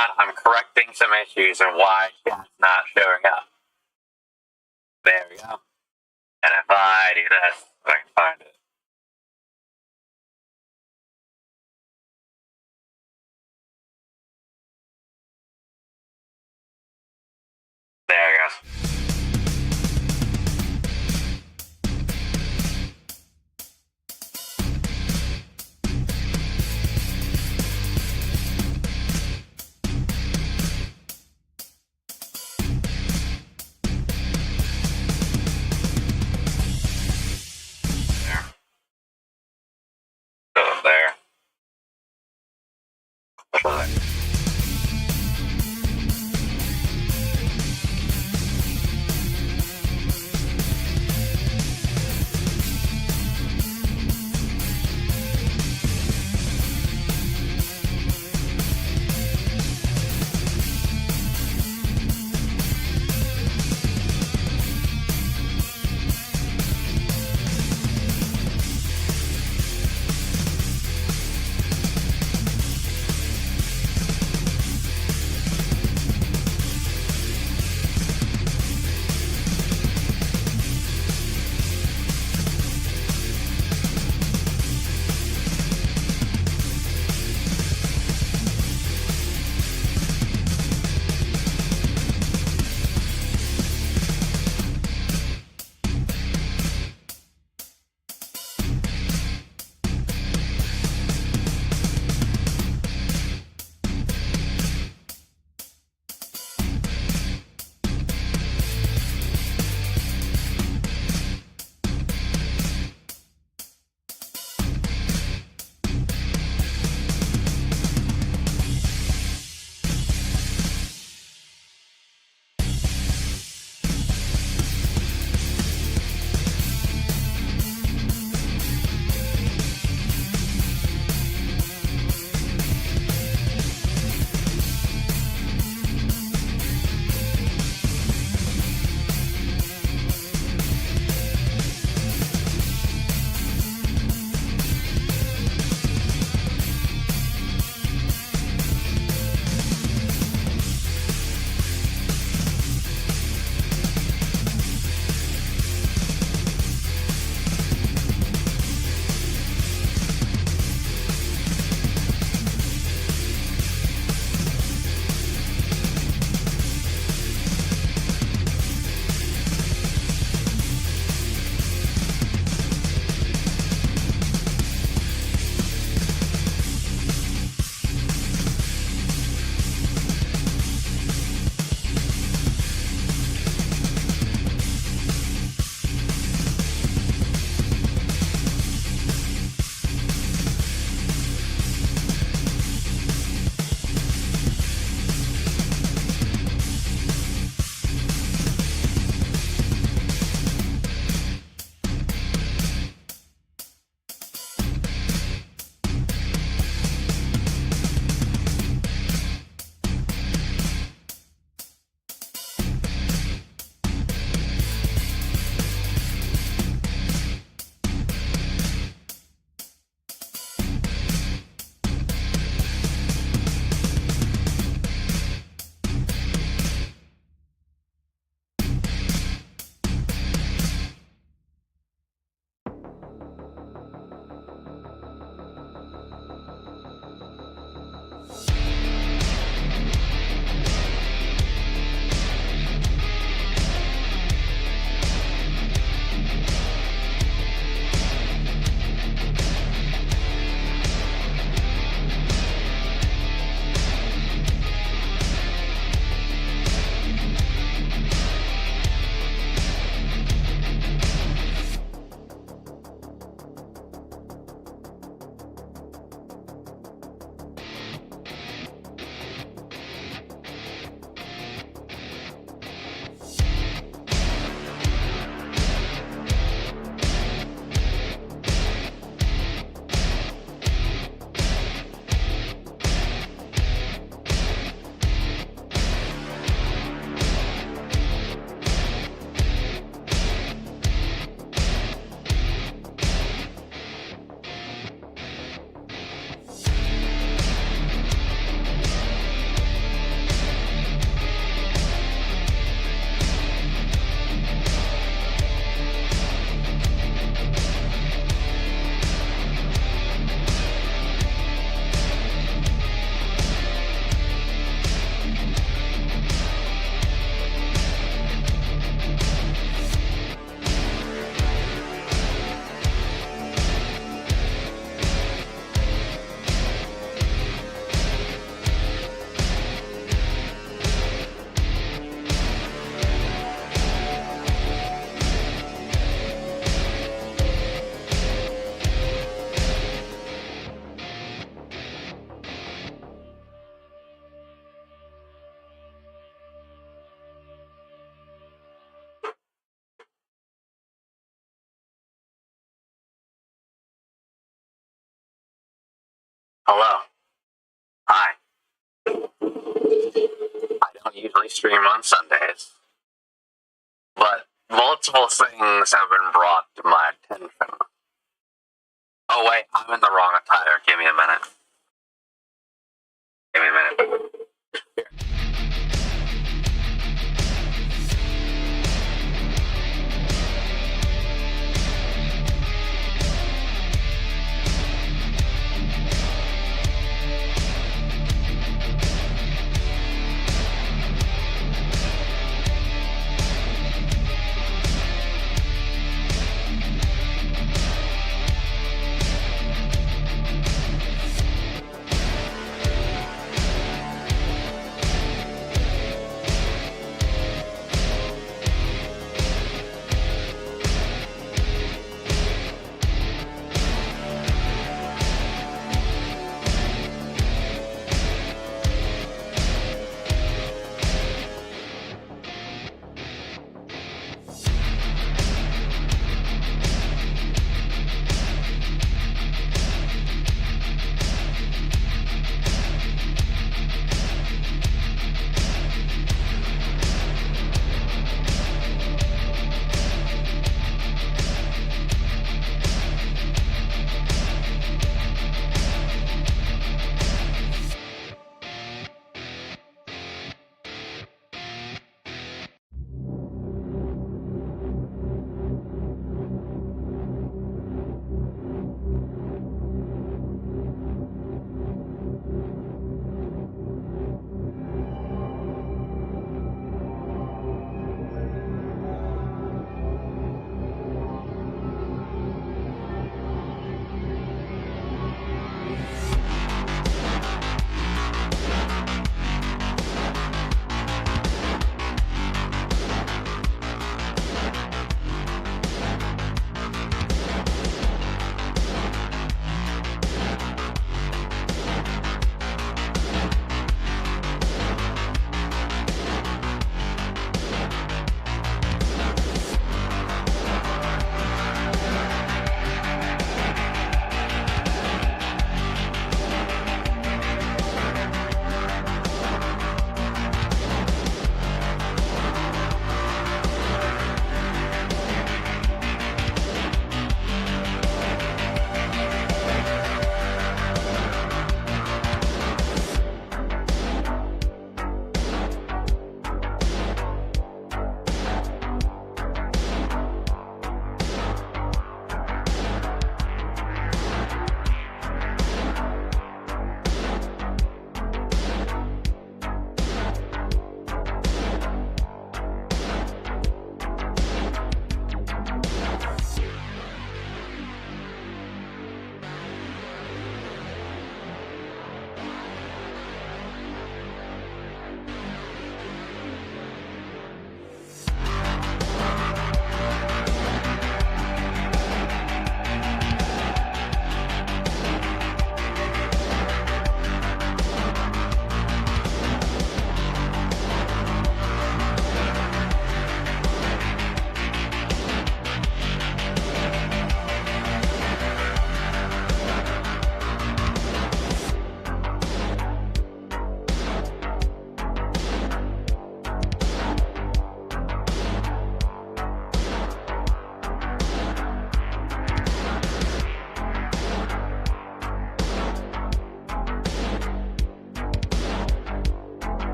on. I'm correcting some issues and why chat's not showing up. There we go. And if I do this, I can find it. There it goes. There. Hello. Hi. I don't usually stream on Sundays, but multiple things have been brought to my attention. Oh wait, I'm in the wrong attire. Give me a minute. Give me a minute. Here.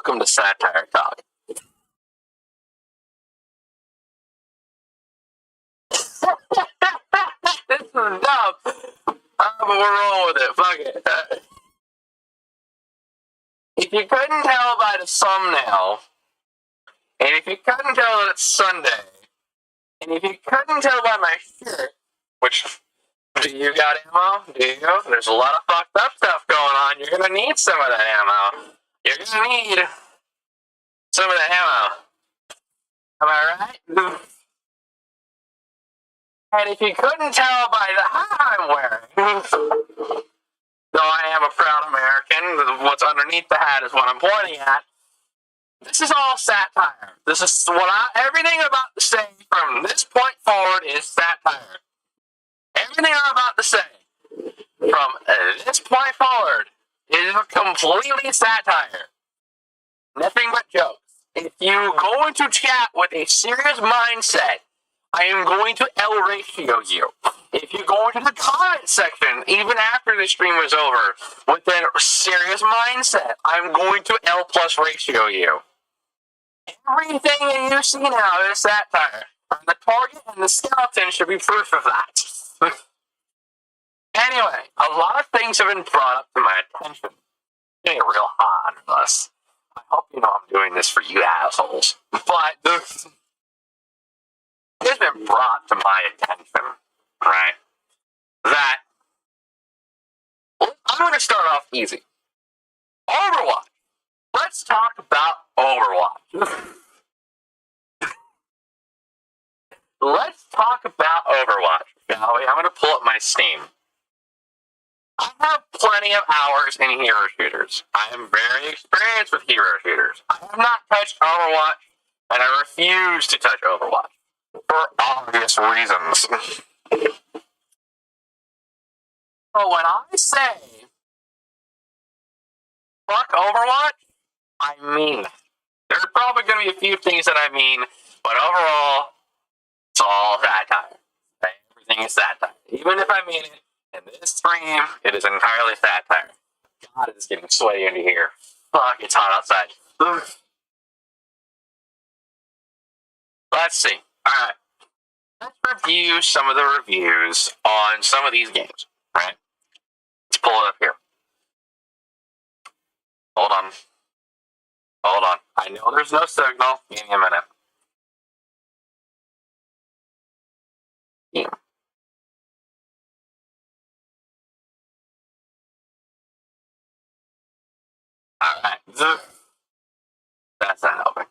welcome to Satire Talk. This is dumb. But we're rolling with it. Fuck it. If you couldn't tell by the thumbnail, and if you couldn't tell that it's Sunday, and if you couldn't tell by my shirt, which, do you got ammo? Do you? There's a lot of fucked up stuff going on. You're gonna need some of that ammo. You're gonna need some of the ammo. Am I right? And if you couldn't tell by the hat I'm wearing, though I am a proud American, what's underneath the hat is what I'm pointing at. This is all satire. This is everything I'm about to say from this point forward is satire. Everything I'm about to say from this point forward is completely satire. Nothing but jokes. If you go into chat with a serious mindset, I am going to L ratio you. If you go into the comment section, even after the stream is over, with a serious mindset, I'm going to L plus ratio you. Everything that you see now is satire. And the target and the skeleton should be proof of that. Anyway, a lot of things have been brought up to my attention. It's getting real hot on us. I hope you know I'm doing this for you assholes. But it's been brought to my attention, right? That I'm going to start off easy. Overwatch. Let's talk about Overwatch. Let's talk about Overwatch, shall we? I'm going to pull up my Steam. I have plenty of hours in hero shooters. I am very experienced with hero shooters. I have not touched Overwatch, and I refuse to touch Overwatch. For obvious reasons. But when I say fuck Overwatch, I mean that. There's probably going to be a few things that I mean, but overall, it's all satire. Everything is satire. Even if I mean it in this stream, it is entirely satire. God, it's getting sweaty into here. Fuck, it's hot outside. Ugh. Let's see. Alright. Let's review some of the reviews on some of these games, right? Let's pull it up here. Hold on. Hold on. I know there's no signal. Give me a minute. Yeah. Alright. That's not helping.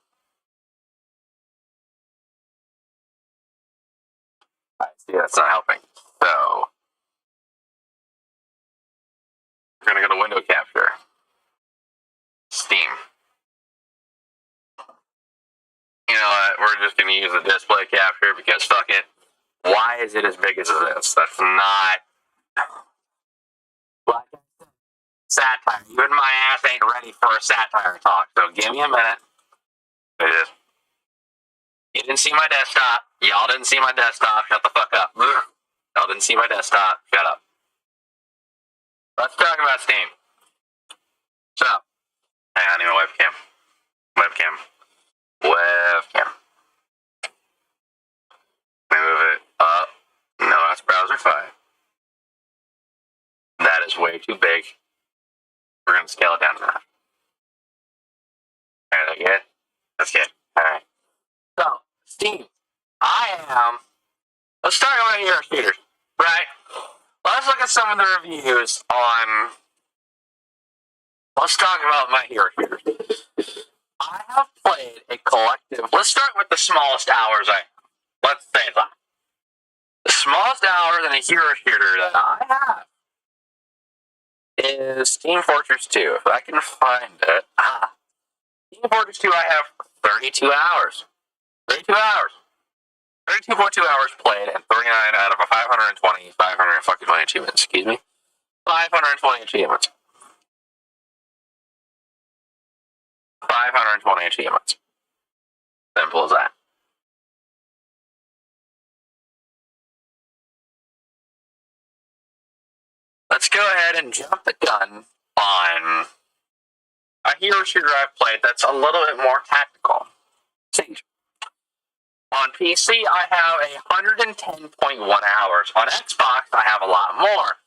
I see that's not helping. So, we're going to go to window capture. Steam. You know what? We're just going to use the display capture because fuck it. Why is it as big as this? That's not... satire. Even my ass ain't ready for a satire talk, so give me a minute. You didn't see my desktop. Y'all didn't see my desktop. Shut the fuck up. Y'all didn't see my desktop. Shut up. Let's talk about Steam. So, hang on, I need my webcam. Webcam. Move it up. No, that's browser 5. That is way too big. We're going to scale it down to that. Alright, that good? That's good. Alright. So, Steam. Let's talk about hero shooters, right? Let's look at some of the reviews on... Let's talk about my hero shooters. I have played a collective... Let's start with the smallest hours I have. Let's say that. The smallest hours in a hero shooter that I have is Team Fortress 2. If I can find it. Team Fortress 2, I have 32 hours. 32 hours. 32.2 hours played and 39 out of a 520 achievements. Excuse me. 520 achievements. 520 achievements. Simple as that. Let's go ahead and jump the gun on a hero shooter I've played that's a little bit more tactical. Siege. On PC, I have 110.1 hours. On Xbox, I have a lot more.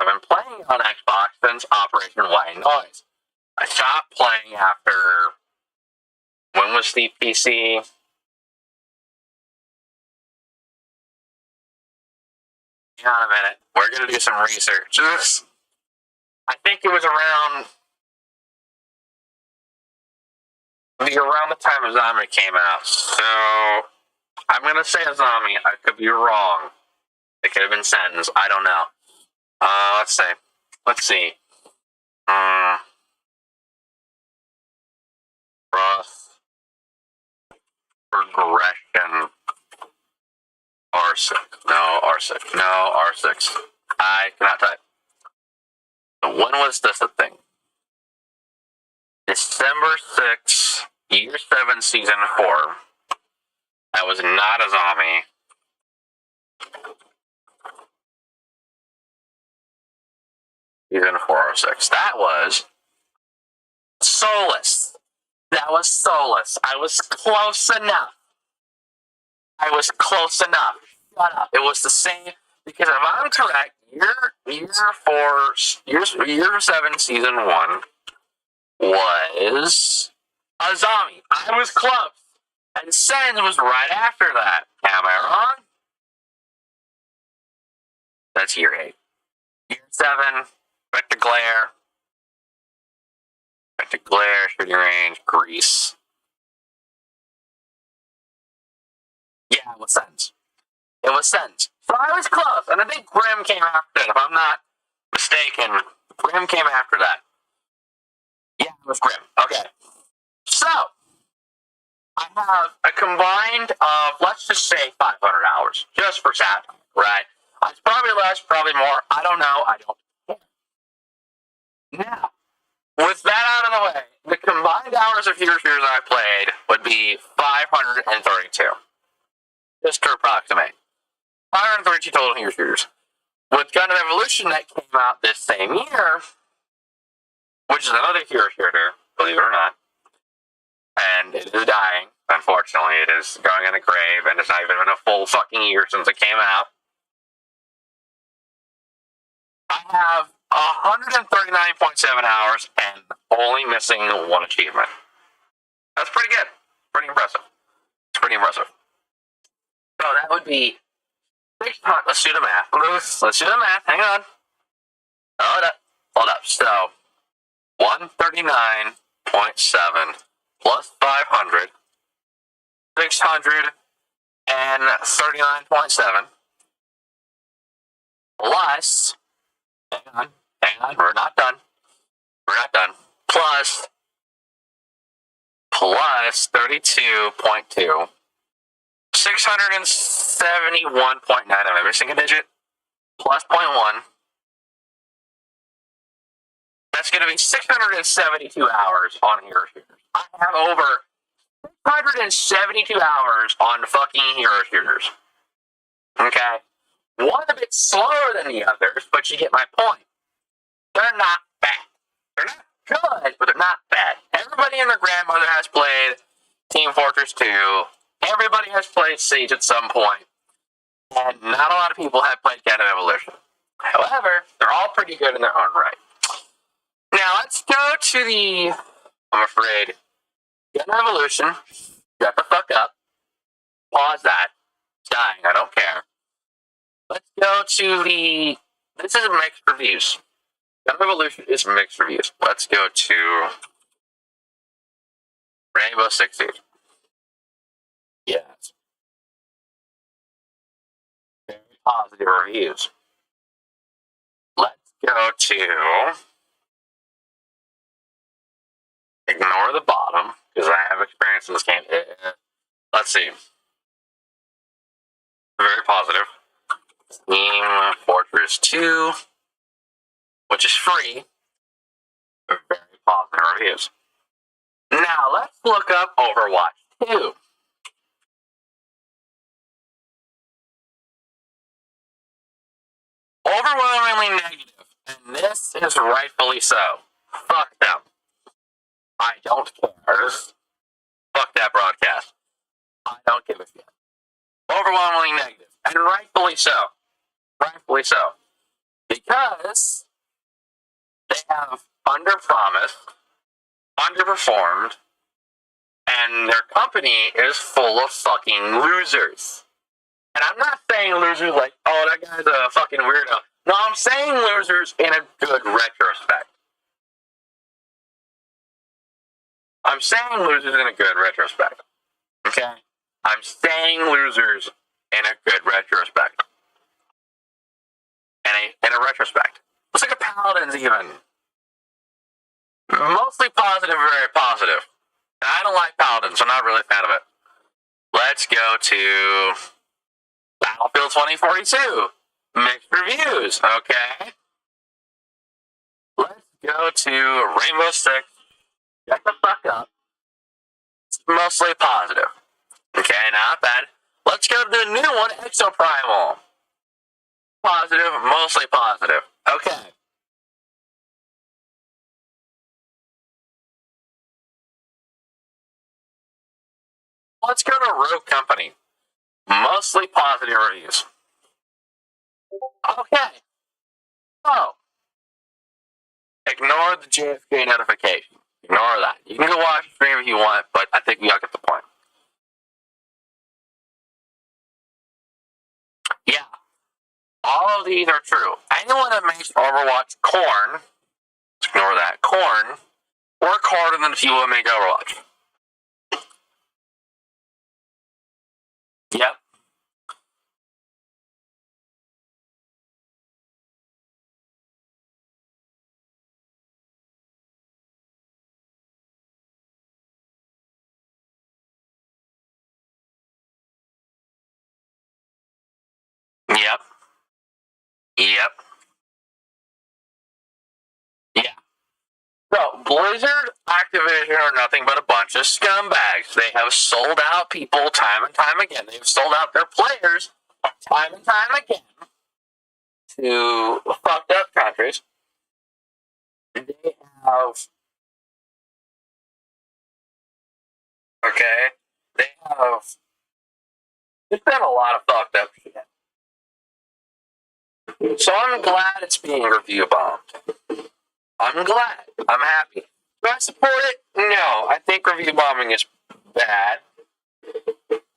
I've been playing on Xbox since Operation White Noise. I stopped playing after... When was the PC? Hang on a minute. We're going to do some research. I think it was around the time Azami came out. So, I'm going to say Azami. I could be wrong. It could have been Sentence. I don't know. Let's see. Cross progression. R6. No, R6. No, R6. I cannot type. When was this a thing? December 6th, Year 7, Season 4. That was not a zombie. Season 406. That was Solus. That was Solus. I was close enough. Shut up. It was the same. Because if I'm correct, Year 7, Season 1 was a zombie. I was close. And Sens was right after that. Am I wrong? That's Year 8. Year 7, Vector Glare, Shooting Range, Grease. Yeah, it was Sens. So I was close, and I think Grim came after it, if I'm not mistaken. Grim came after that. Yeah, it was Grim. Okay. So, I have a combined of, let's just say, 500 hours, just for Satire, right? It's probably less, probably more. I don't know. I don't care. Now, with that out of the way, the combined hours of hero shooters I played would be 532. Just to approximate. 532 total hero shooters. With Gundam Evolution that came out this same year, which is another hero shooter, believe it or not, and it is dying, unfortunately. It is going in a grave, and it's not even been a full fucking year since it came out. I have 139.7 hours and only missing one achievement. That's pretty good. Pretty impressive. It's pretty impressive. So that would be... Let's do the math. Let's do the math. Hang on. Hold up. So, 139.7 plus 500, 639.7 plus... Hang on, we're not done. Plus 32.2, 671.9. Am I missing a digit? Plus 0.1. That's going to be 672 hours on hero shooters. I have over 672 hours on fucking hero shooters. Okay? One a bit slower than the others, but you get my point. They're not bad. They're not good, but they're not bad. Everybody and their grandmother has played Team Fortress 2. Everybody has played Siege at some point. And not a lot of people have played Gundam Evolution. However, they're all pretty good in their own right. Now, let's go to the... I'm afraid. Gundam Evolution. Shut the fuck up. Pause that. It's dying. I don't care. Let's go to the... This is mixed reviews. Gundam Evolution is mixed reviews. Let's go to... Rainbow Six Siege. Yes. Very positive reviews. Let's go to... Ignore the bottom, because I have experience in this game. Let's see. Very positive. Team Fortress 2, which is free. Very positive reviews. Now, let's look up Overwatch 2. Overwhelmingly negative, and this is rightfully so. Fuck them. I don't care. Fuck that broadcast. I don't give a shit. Overwhelmingly negative. And rightfully so. Rightfully so. Because they have underpromised, underperformed, and their company is full of fucking losers. And I'm not saying losers like, oh, that guy's a fucking weirdo. No, I'm saying losers in a good retrospect. I'm saying losers in a good retrospect. Okay? I'm saying losers in a good retrospect. In a retrospect. Let's look at Paladins even. Mostly positive, very positive. And I don't like Paladins, so I'm not really a fan of it. Let's go to Battlefield 2042. Mixed reviews, okay? Let's go to Rainbow Six. Shut the fuck up. It's mostly positive. Okay, not bad. Let's go to the new one, Exoprimal. Positive, mostly positive. Okay. Let's go to Rogue Company. Mostly positive reviews. Okay. So, ignore the JFK notification. Ignore that. You can go watch the stream if you want, but I think we all get the point. Yeah. All of these are true. Anyone that makes Overwatch corn, ignore that, corn, work harder than the people that make Overwatch. Yep. Yep. Yep. Yeah. So, Blizzard, Activision are nothing but a bunch of scumbags. They have sold out people time and time again. They've sold out their players time and time again to fucked up countries. They have... Okay? They have... There's been a lot of fucked up shit. So I'm glad it's being review bombed. I'm glad. I'm happy. Do I support it? No. I think review bombing is bad.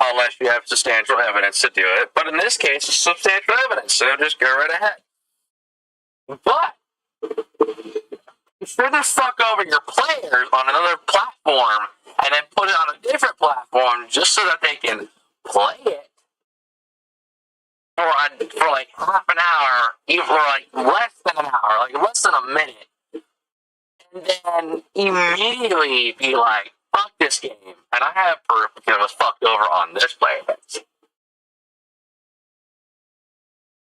Unless you have substantial evidence to do it. But in this case, it's substantial evidence, so just go right ahead. But you shouldn't fuck over your players on another platform and then put it on a different platform just so that they can play it for like half an hour, even for like less than an hour, like less than a minute. And then immediately be like, fuck this game. And I have proof because I was fucked over on this player base.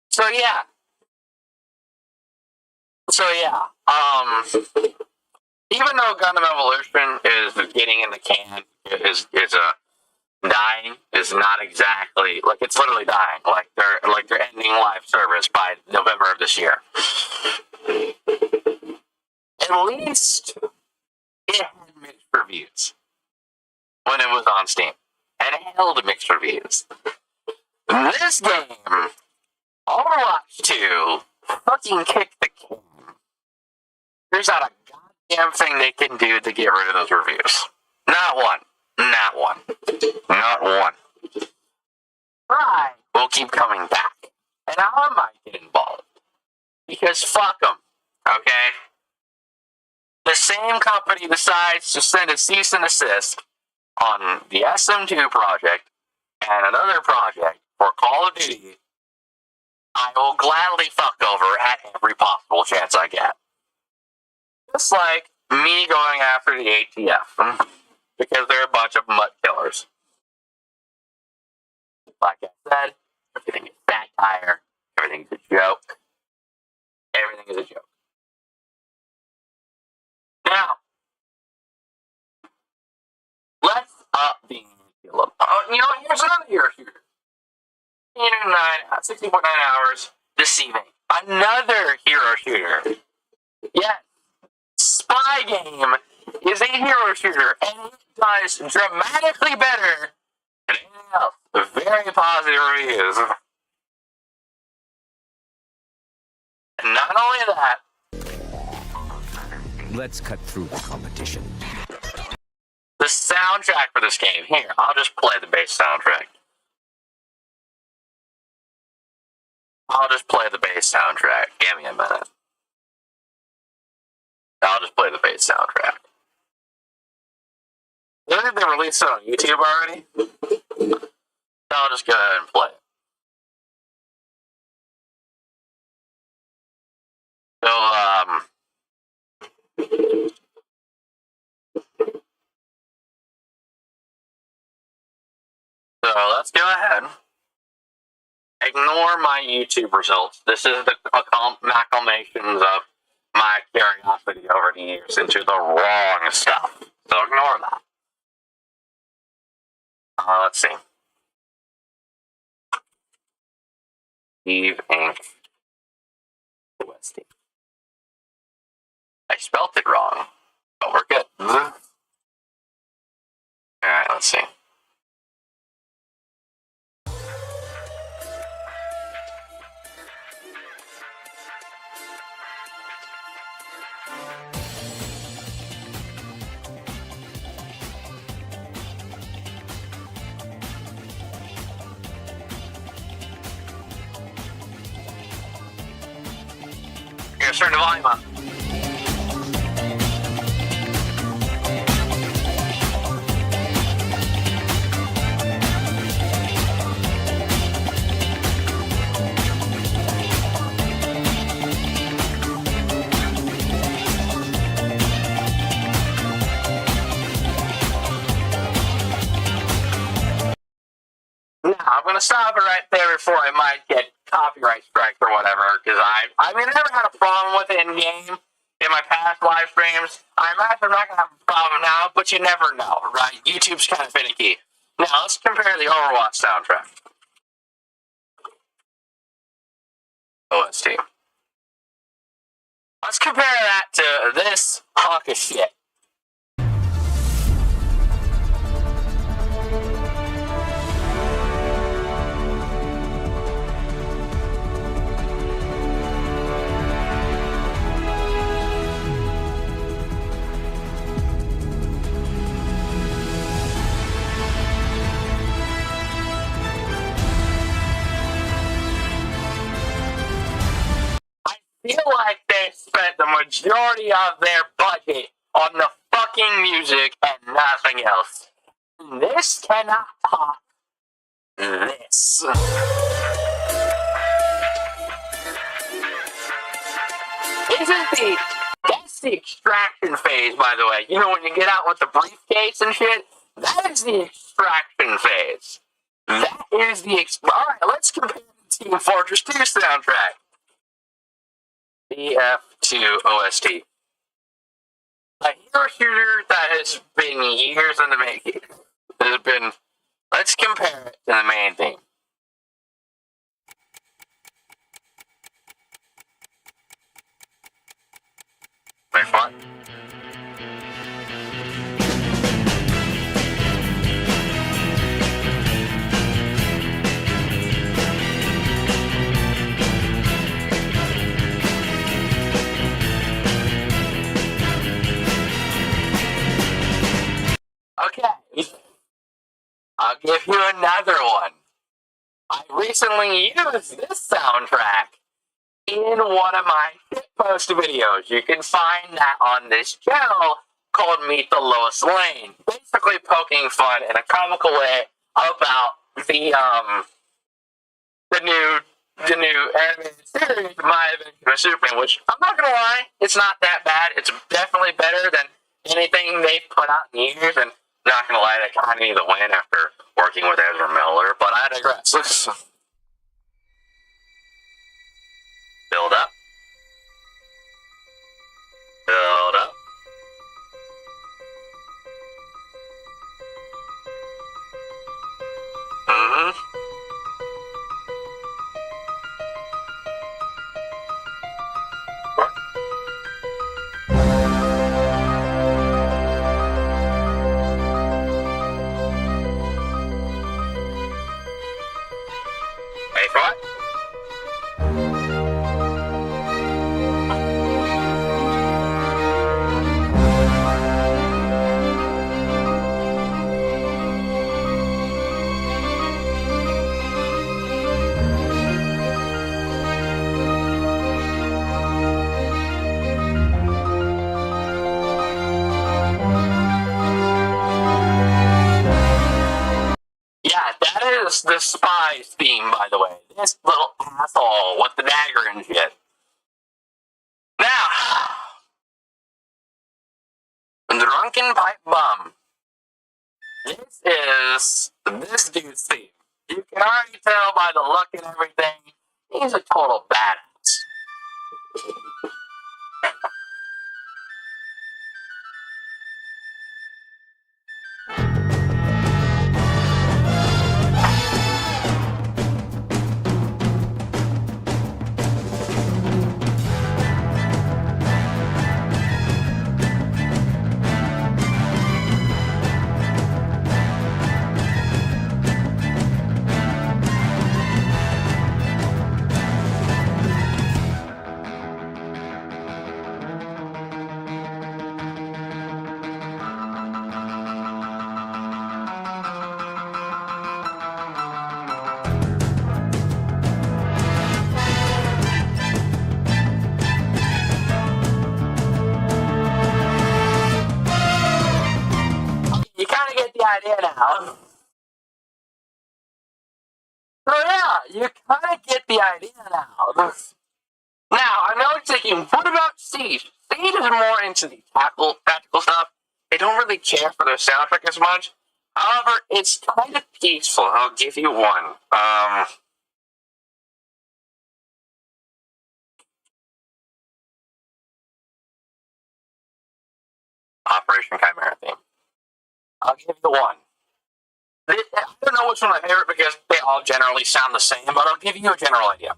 So yeah. Even though Gundam Evolution is getting in the can, is dying, is not exactly like it's literally dying. Like they're ending live service by November of this year. At least it had mixed reviews when it was on Steam, and it held mixed reviews. This game, Overwatch 2, fucking kicked the can. There's not a goddamn thing they can do to get rid of those reviews. Not one. Not one. Not one. I will keep coming back, and I might get involved because fuck them. Okay. The same company decides to send a cease and desist on the SM2 project and another project for Call of Duty. I will gladly fuck over at every possible chance I get. Just like me going after the ATF because they're a bunch of mutt killers. Like I said, everything is satire. Everything's a joke. Everything is a joke. Now, let's up the ante a little. Here's another hero shooter. 60.9 hours this evening. Another hero shooter. Yes. Spy game is a hero shooter, and it does dramatically better than anything else. Very positive reviews. And not only that, let's cut through the competition. the soundtrack for this game. Here, I'll just play the bass soundtrack. I'll just play the bass soundtrack. Give me a minute. I'll just play the bass soundtrack. I think they released it on YouTube already. I'll just go ahead and play it. So let's go ahead. Ignore my YouTube results. This is the acclamations of my curiosity over the years into the wrong stuff. So ignore that. Let's see. Steve Inc. OST. I spelt it wrong, but we're good. Alright, let's see. Here, turn the volume up. Now, I'm going to stop it right there before I might get copyright strike or whatever, because I mean, I never had a problem with it in-game in my past live streams. I imagine I'm not going to have a problem now, but you never know, right? YouTube's kind of finicky. Now, let's compare the Overwatch soundtrack. OST. Let's compare that to this hunk of shit. I feel like they spent the majority of their budget on the fucking music and nothing else. This cannot top this. That's the extraction phase, by the way. You know, when you get out with the briefcase and shit? That is the extraction phase. That is the alright, let's compare the Team Fortress 2 soundtrack. BF2 OST. A hero shooter that has been years in the making. Let's compare it to the main theme. Very fun. Okay, I'll give you another one. I recently used this soundtrack in one of my shitpost videos. You can find that on this channel called Meet the Lois Lane. Basically poking fun in a comical way about the new animated series, My Adventure with Superman, which I'm not gonna lie, it's not that bad. It's definitely better than anything they've put out in years, and not gonna lie, they kind of need the win after working with Ezra Miller, but I digress. Build up. Build up. Spies theme, by the way. This little asshole with the dagger and shit. Now, Drunken Pipe Bum. This is this dude's theme. You can already tell by the look and everything, he's a total badass. You kind of get the idea now. So yeah, you kind of get the idea now. Now, I know you're thinking, what about Siege? Siege is more into the tactical stuff. They don't really care for their soundtrack as much. However, it's kind of peaceful. I'll give you one. Operation Chimera theme. I'll give you one. I don't know which one my favorite because they all generally sound the same, but I'll give you a general idea.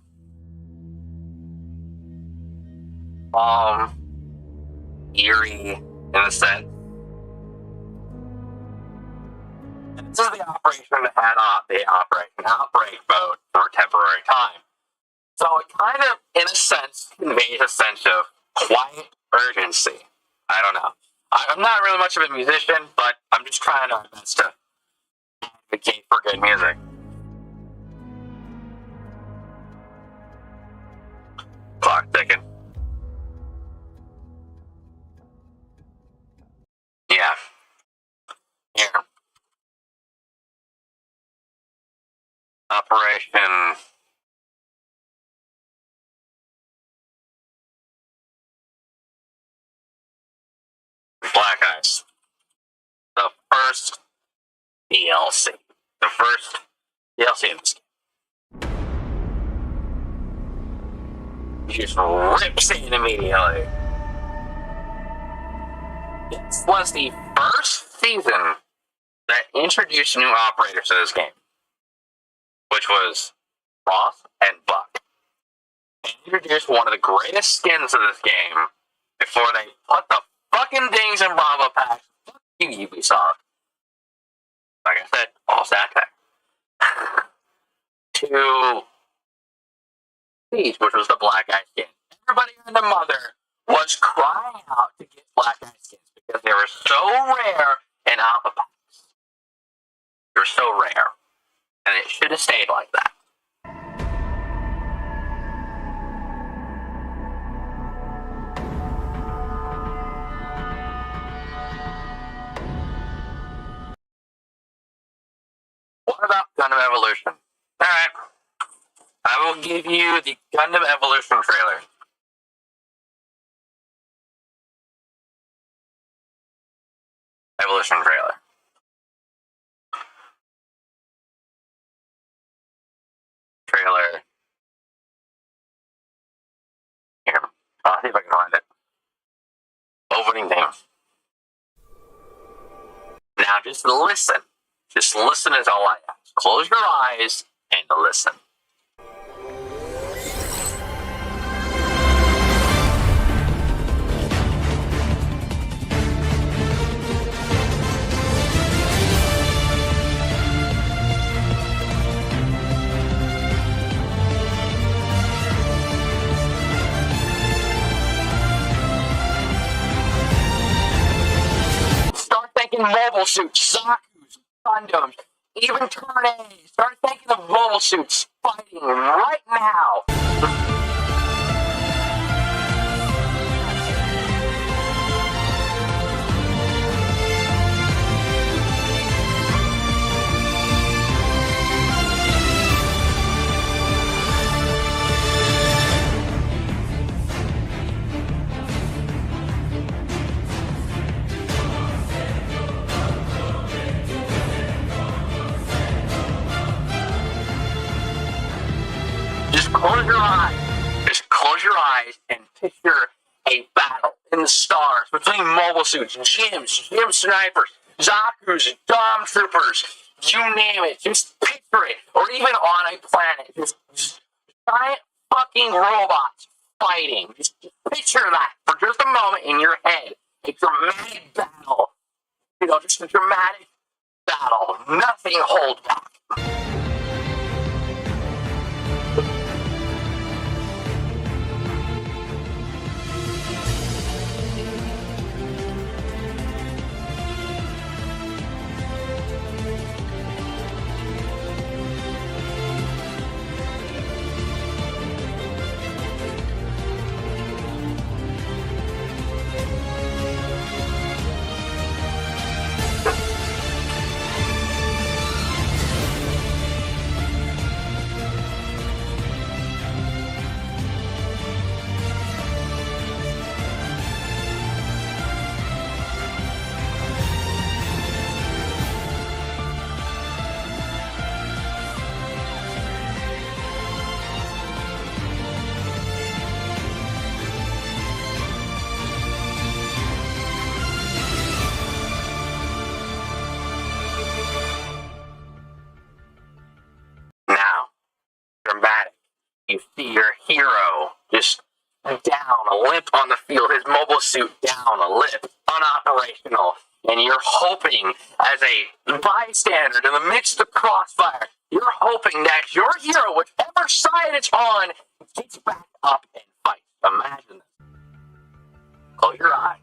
Eerie in a sense. And this is the operation that had the Operation Outbreak mode for a temporary time. So it kind of, in a sense, conveys a sense of quiet urgency. I don't know. I'm not really much of a musician, but I'm just trying my best to advocate for good music. Clock ticking. Yeah. Here. Operation Black Ice. The first DLC. The first DLC in this game. Just rips in immediately. This was the first season that introduced new operators to this game, which was Roth and Buck. They introduced one of the greatest skins of this game before they put the fucking things in Bravo packs. Fuck you, Ubisoft. Like I said, all satire. To Siege, which was the Black Eye skin. Everybody and their mother was crying out to get Black Eye skins because they were so rare and out of the packs. They were so rare. And it should have stayed like that. What about Gundam Evolution? Alright. I will give you the Gundam Evolution trailer. Evolution trailer. Trailer. Here. I'll see if I can find it. Opening thing. Now just listen. Just listen is all I ask. Close your eyes and listen. Start thinking mobile suits, Zaku's, Gundams, even Turn A. Start thinking of mobile suits fighting right now. fleeing mobile suits, gyms, gym snipers, Zaku's, Dom troopers, you name it. Just picture it. Or even on a planet. Just giant fucking robots fighting. Just picture that for just a moment in your head. A dramatic battle. You know, just a dramatic battle. Nothing hold back. Dramatic. You see your hero just down, a limp on the field, his mobile suit down, a limp, unoperational, and you're hoping, as a bystander in the midst of crossfire, you're hoping that your hero, whichever side it's on, gets back up and fights. Imagine this. Close your eyes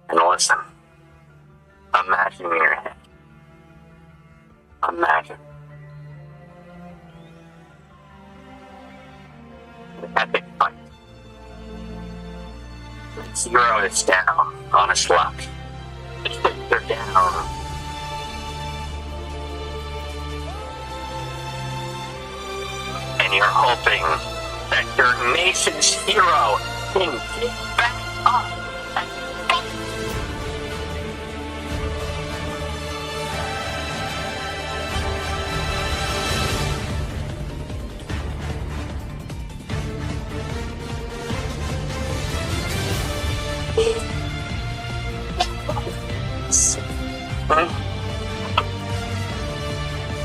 and listen. Imagine in your head. Imagine. Epic fight. The hero is down on his luck. The chips are down. And you're hoping that your nation's hero can get back up and fight.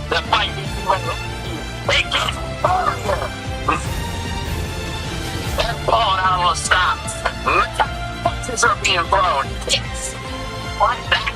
The fight is they get further. They're pulling out little stops. Punches are being thrown. Kicks. Like that.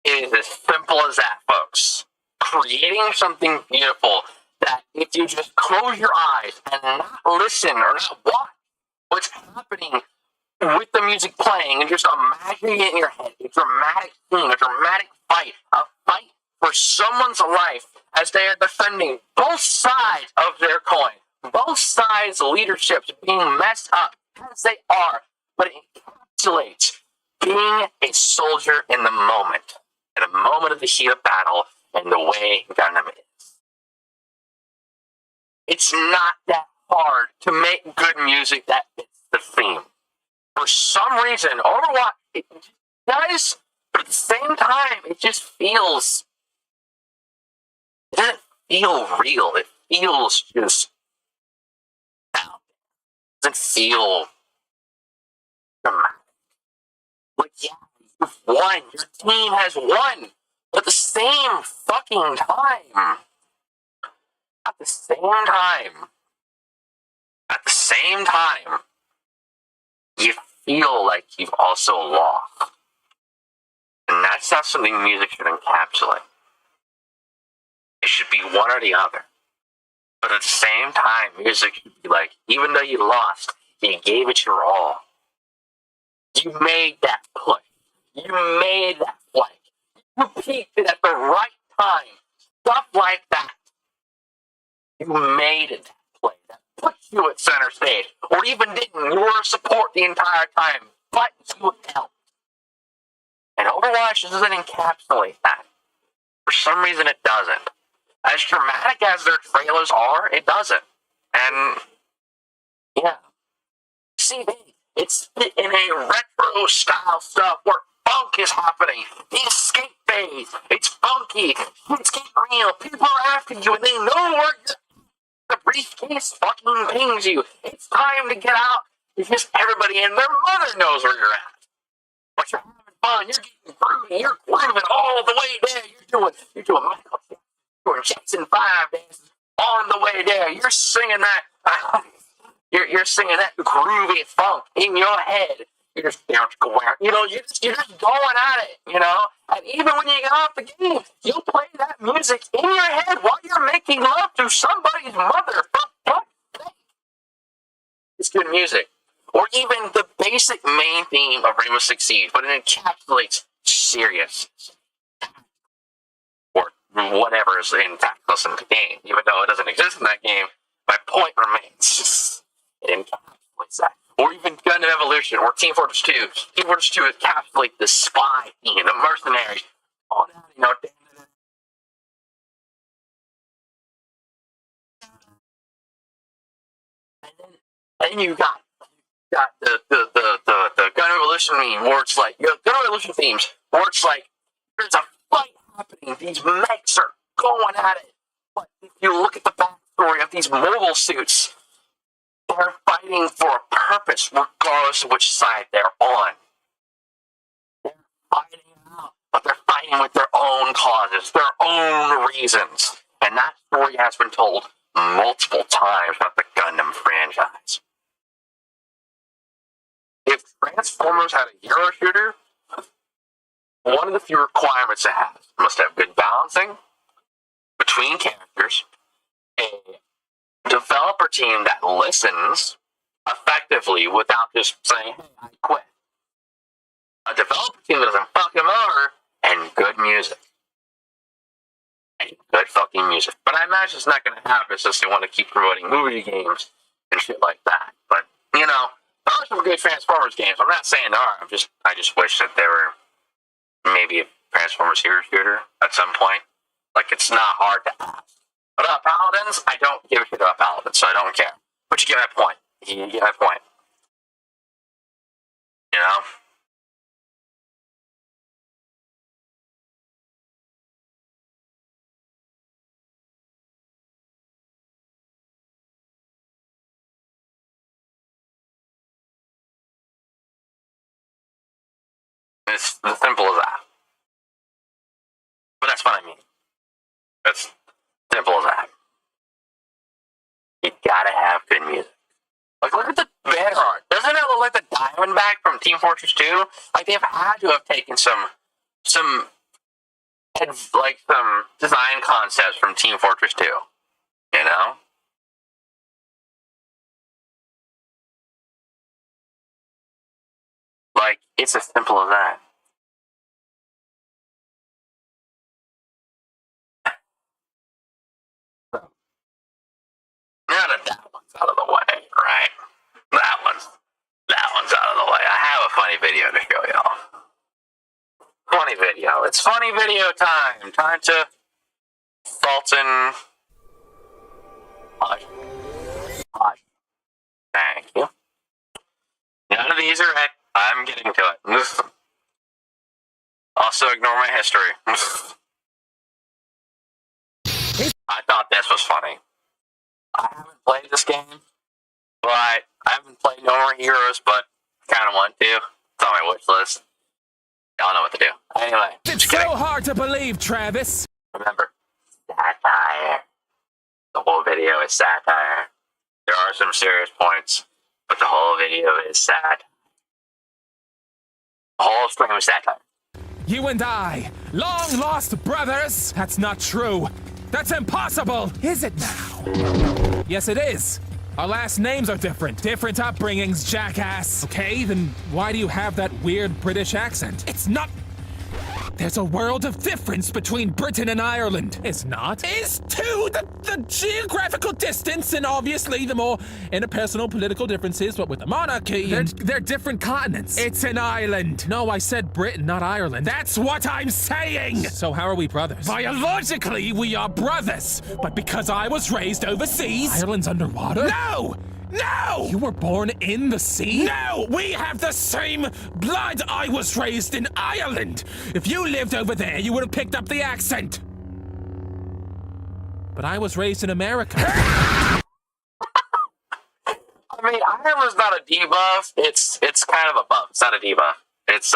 It is as simple as that, folks. Creating something beautiful that if you just close your eyes and not listen or not watch what's happening with the music playing and just imagining it in your head, a dramatic scene, a dramatic fight, a fight for someone's life as they are defending both sides of their coin, both sides' leaderships being messed up as they are, but it encapsulates being a soldier in the moment of the heat of battle, and the way Gundam is. It's not that hard to make good music that fits the theme. For some reason, Overwatch, it does, but at the same time, it just feels, it doesn't feel real. It feels just out. It doesn't feel dramatic. Like, yeah, you've won. Your team has won. But at the same fucking time, you feel like you've also lost. And that's not something music should encapsulate. It should be one or the other. But at the same time, music should be like, even though you lost, you gave it your all. You made that push. You made that flight. You peaked it at the right time. Stuff like that. You made it play that puts you at center stage, or even didn't. You were support the entire time, but you helped. And Overwatch doesn't encapsulate that. For some reason, it doesn't. As dramatic as their trailers are, it doesn't. And yeah, see, it's in a retro style stuff where funk is happening. The escape phase, it's funky, it's getting real. People are after you, and they know where the briefcase fucking pings you. It's time to get out because everybody and their mother knows where you're at. But you're having fun. You're getting groovy. You're grooving all the way there. You're doing Michael Jackson 5 dances on the way there. You're singing that. You're singing that groovy funk in your head. You're just you're just going at it, And even when you get off the game, you'll play that music in your head while you're making love to somebody's mother. For fuck's sake. It's good music. Or even the basic main theme of Rainbow Six Siege, but it encapsulates seriousness. Or whatever is in tacticalness in the game. Even though it doesn't exist in that game, my point remains. It encapsulates that. Or even Gundam Evolution, or Team Fortress 2. Team Fortress 2 encapsulates the spy theme, the mercenaries. All that, And then you got the Gundam Evolution meme, where it's like, Gundam Evolution themes, where it's like, there's a fight happening, these mechs are going at it. But if you look at the backstory of these mobile suits, they're fighting for a purpose, regardless of which side they're on. They're fighting out, but they're fighting with their own causes, their own reasons. And that story has been told multiple times about the Gundam franchise. If Transformers had a hero shooter, one of the few requirements it has must have good balancing between characters, a developer team that listens effectively without just saying, hey, I quit. A developer team that doesn't fuck him over, and good music. And good fucking music. But I imagine it's not going to happen since they want to keep promoting movie games and shit like that. But, there are some good Transformers games. I'm not saying there are. I just wish that there were maybe a Transformers hero shooter at some point. Like, it's not hard to ask. But about Paladins, I don't give a shit about Paladins, so I don't care. But you get my point. You get my point. It's as simple as that. But that's what I mean. It's simple as that. You gotta have good music. Like, look at the banner art. Doesn't it look like the Diamondback from Team Fortress 2? Like, they've had to have taken some design concepts from Team Fortress 2. Like, it's as simple as that. Now that one's out of the way, right? That one's out of the way. I have a funny video to show y'all. Funny video. It's funny video time. Time to Fulton. Hush. Thank you. None of these are it. I'm getting to it. Also, ignore my history. I thought this was funny. I haven't played this game, but I haven't played No More Heroes, but kind of want to. It's on my wish list. Y'all know what to do. Anyway. It's so hard to believe, Travis. Remember, satire. The whole video is satire. There are some serious points, but the whole video is sad. The whole stream is satire. You and I, long lost brothers. That's not true. That's impossible. Is it now? Yes, it is. Our last names are different. Different upbringings, jackass. Okay, then why do you have that weird British accent? It's not... There's a world of difference between Britain and Ireland. It's not. Is too. The geographical distance and obviously the more interpersonal political differences, but with the monarchy, they're different continents. It's an island. No, I said Britain, not Ireland. That's what I'm saying. So how are we brothers? Biologically, we are brothers. But because I was raised overseas, Ireland's underwater? No! No! You were born in the sea? No! We have the same blood! I was raised in Ireland! If you lived over there, you would have picked up the accent! But I was raised in America. I mean, Ireland's not a debuff. It's kind of a buff. It's not a debuff. It's,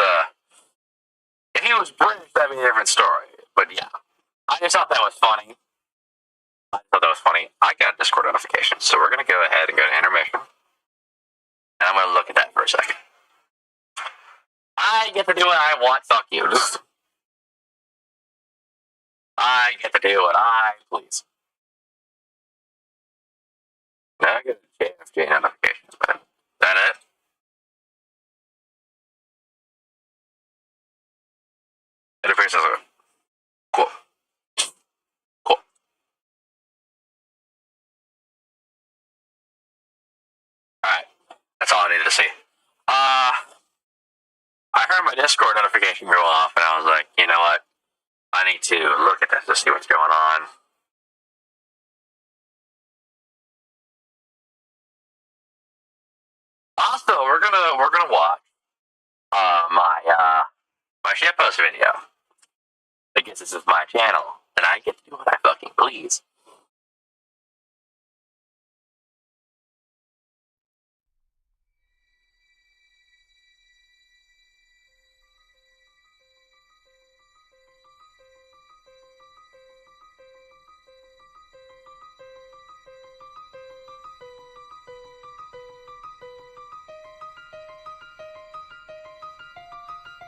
if he was British, that'd be a different story. But yeah. I just thought that was funny. I got a Discord notification, so we're going to go ahead and go to intermission. And I'm going to look at that for a second. I get to do what I want, fuck you. I get to do what I please. Now I get JFJ notifications, but is that it? It appears as a cool. Alright. That's all I needed to see. I heard my Discord notification go off, and I was like, you know what? I need to look at this to see what's going on. Also, we're gonna watch my shitpost video. Because this is my channel, and I get to do what I fucking please.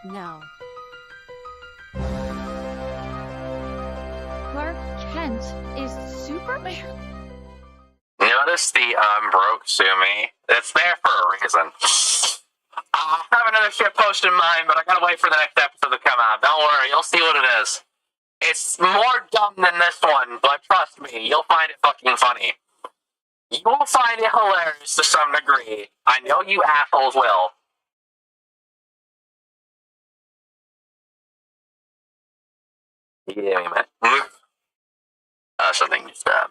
No. Clark Kent is Superman? Notice the broke Sumi. It's there for a reason. I have another shit post in mind, but I gotta wait for the next episode to come out. Don't worry, you'll see what it is. It's more dumb than this one, but trust me, you'll find it fucking funny. You will find it hilarious to some degree. I know you assholes will. Give me a minute. Something just, yeah.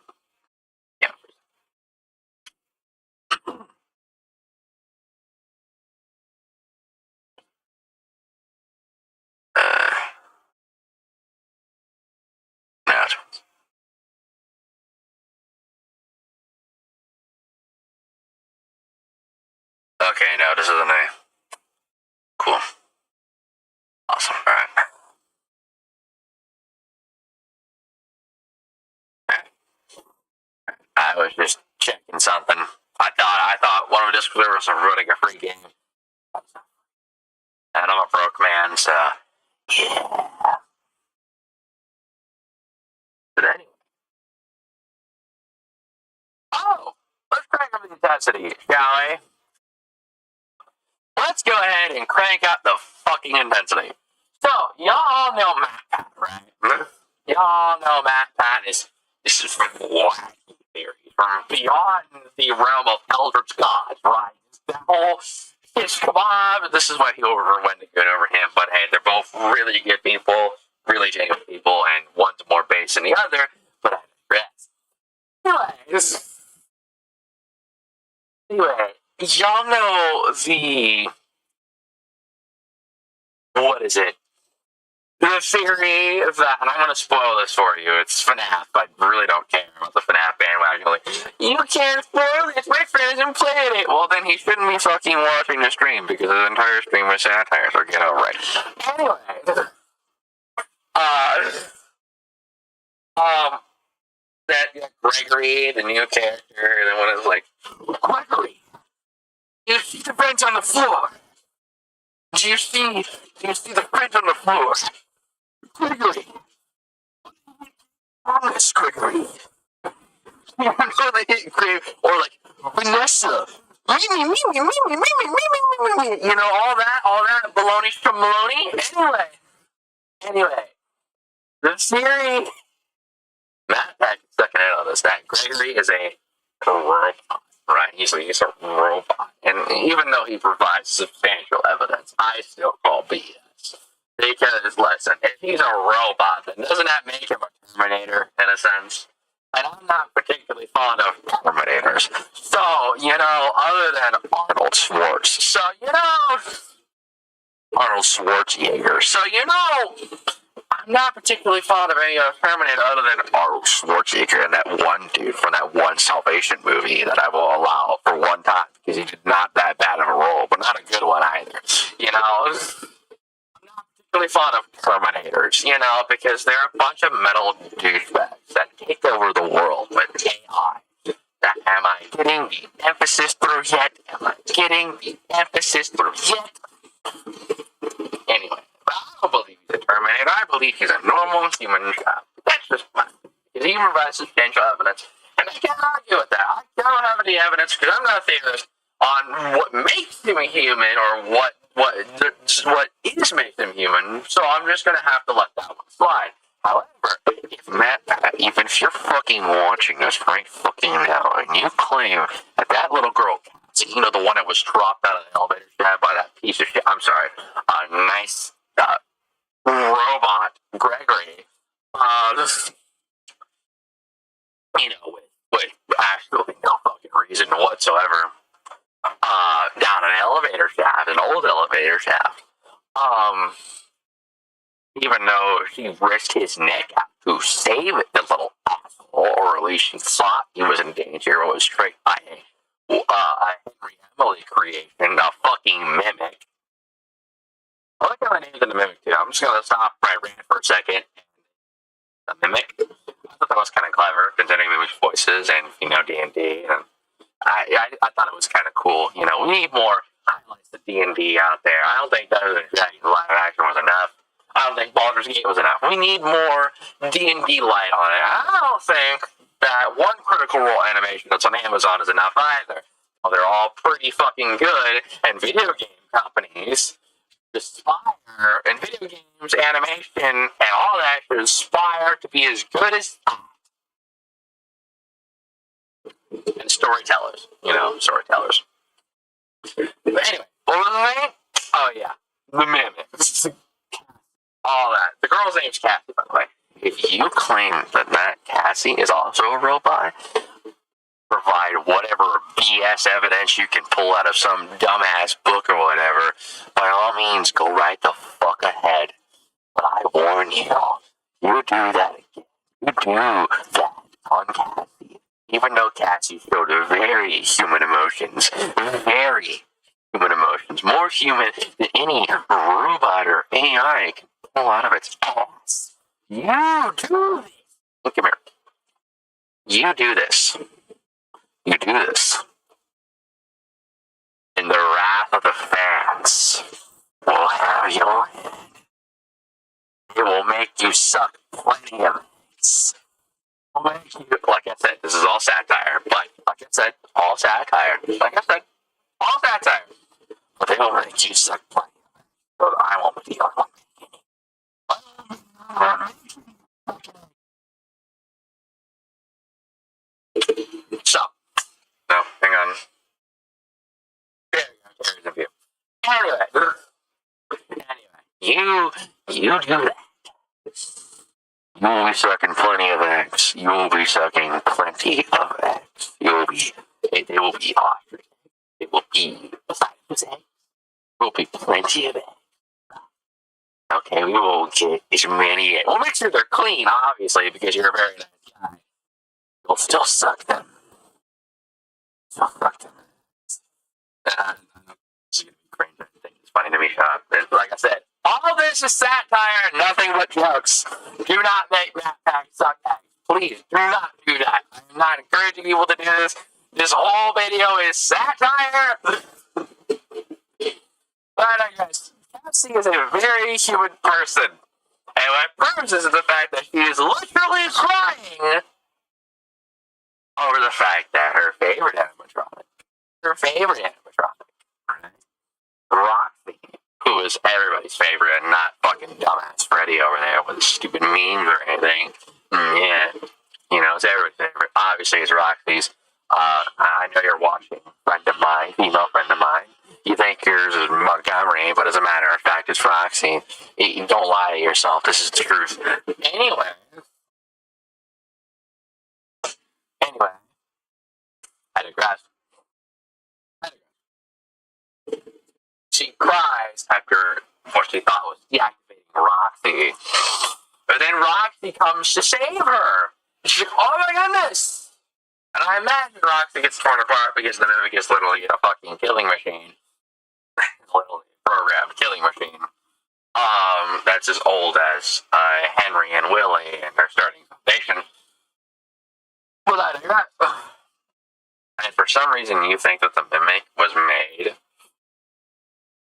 No, it's... Okay, no, this isn't a... Cool. Awesome, alright. I was just checking something. I thought one of the Discord servers was running a free game. And I'm a broke man, so yeah. But anyway. Oh! Let's crank up the intensity, shall we? Let's go ahead and crank up the fucking intensity. So, y'all know MacPat, right? Y'all know MacPat is wacky theory from beyond the realm of Eldritch gods, right? That whole come on, this is why people were winning good over him, but hey, they're both really good people, really genuine people, and one's more base than the other, but I digress. Anyway, y'all know the... What is it? The theory that, and I'm going to spoil this for you, it's FNAF, I really don't care about the FNAF bandwagon. Like, you can't spoil it, my friend hasn't played it! Well, then he shouldn't be fucking watching the stream, because the entire stream was satire, so get over it. Anyway, that Gregory, the new character, and then one is like, Gregory, you see the prints on the floor? Do you see the print on the floor? Gregory. Honest, Gregory. You know they hit Gregory, or like, Vanessa. Me. You know, all that baloney from Maloney. Anyway. Anyway, the theory. Matt Pack is second in on this. That Gregory is a robot, right? He's a robot. And even though he provides substantial evidence, I still call BS. Because, listen, if he's a robot, then doesn't that make him a Terminator, in a sense? And I'm not particularly fond of Terminators. So, other than Arnold Schwartz. So, Arnold Schwarzenegger. So, I'm not particularly fond of any Terminator other than Arnold Schwarzenegger and that one dude from that one Salvation movie that I will allow for one time because he did not that bad of a role, but not a good one either. I'm not particularly fond of Terminators, because they're a bunch of metal douchebags that take over the world with AI. Am I getting the emphasis through yet? Anyway. I don't believe he's a Terminator. I believe he's a normal human child. That's just fine. Because he provides substantial evidence. And I can't argue with that. I don't have any evidence because I'm not a theorist on what makes him human or what is makes him human. So I'm just going to have to let that one slide. However, even if you're fucking watching this right fucking now and you claim that little girl, the one that was dropped out of the elevator shaft by that piece of shit, I'm sorry, nice robot Gregory, with absolutely no fucking reason whatsoever, down an elevator shaft, an old elevator shaft, even though she risked his neck out to save the little asshole, or at least she thought he was in danger, it was tricked by a Henry Emily creation, a fucking mimic. I like how I named the mimic too. I'm just gonna stop right for a second. The mimic. I thought that was kind of clever, considering we use voices and D&D. And I thought it was kind of cool. We need more highlights of D&D out there. I don't think Dungeons and Dragons live action was enough. I don't think Baldur's Gate was enough. We need more D&D light on it. I don't think that one Critical Role animation that's on Amazon is enough either. Well, they're all pretty fucking good, and video game companies aspire, and video games, animation, and all that should aspire to be as good as that. And storytellers, storytellers. But anyway, what was the name? Oh yeah, the mimic. All that. The girl's name's Cassie, by the way. If you claim that Cassie is also a robot, provide whatever BS evidence you can pull out of some dumbass book or whatever, by all means, go right the fuck ahead. But I warn you, you do that again. You do that on Cassie. Even though Cassie showed very human emotions, more human than any robot or AI can pull out of its ass. You do this. Look at me. You do this. You do this. And the wrath of the fans will have your head. It will make you suck plenty of eggs. Like I said, this is all satire. But, like I said, all satire. Like I said, all satire. But they will make you suck plenty of eggs. So I won't be the only one. So, no, hang on. There's a view. Anyway, you do that. You will be sucking plenty of eggs. You will be sucking plenty of eggs. They will be ostrich. It will be besides eggs. There will be plenty of eggs. Okay, we will get as many eggs. We'll make sure they're clean, obviously, because you're a very nice guy. You'll still suck them. Still suck them. This is going to be cringe. I think it's funny to me. Like I said, all this is satire, nothing but jokes. Do not make Matt Pack suck eggs. Please, do not do that. I'm not encouraging people to do this. This whole video is satire. But I guess Cassie is a very human person. And what proves this is the fact that she is literally crying over the fact that her favorite animatronic, right? Roxy, who is everybody's favorite and not fucking dumbass Freddy over memes or anything. Yeah, it's everything. Obviously, it's Roxy's. I know you're watching, friend of mine, female friend of mine. You think yours is Montgomery, but as a matter of fact, it's Roxy. You don't lie to yourself. This is the truth. Anyway, I digress. She cries after what she thought was deactivating Roxy. But then Roxy comes to save her. She's like, oh my goodness! And I imagine Roxy gets torn apart because the mimic is literally a fucking killing machine. Literally programmed killing machine. That's as old as Henry and Willie and their starting foundation. Well, I digress. And for some reason you think that the mimic was made.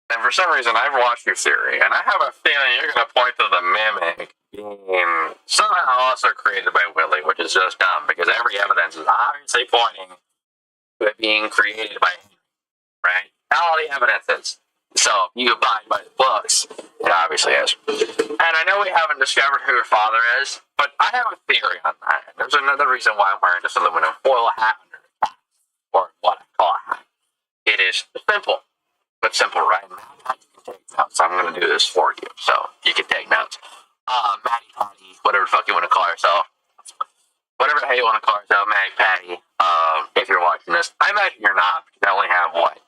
And for some reason I've watched your theory, and I have a feeling you're going to point to the mimic being somehow also created by Willie, which is just dumb, because every evidence is obviously pointing to it being created by Henry, right? All the evidence is. So, you abide by the books, it obviously is. And I know we haven't discovered who her father is, but I have a theory on that. There's another reason why I'm wearing this aluminum foil hat under the hat, or what I call a hat. It is simple, but simple, right? Maddie, you can take notes. I'm going to do this for you, so you can take notes. Maddie Patty, whatever the fuck you want to call yourself. Whatever the hell you want to call yourself, Maddie Patty, if you're watching this. I imagine you're not, because I only have, 105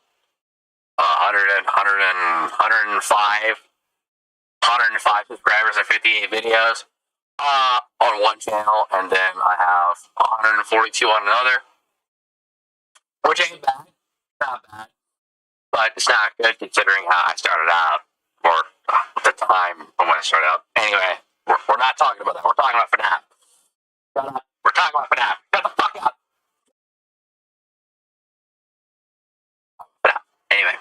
subscribers and 58 videos on one channel, and then I have 142 on another, which ain't bad. Not bad. But it's not good considering how I started out, or the time when I started out. Anyway, we're not talking about that. We're talking about FNAF. Shut up. We're talking about FNAF. Shut the fuck up. FNAF. Anyway,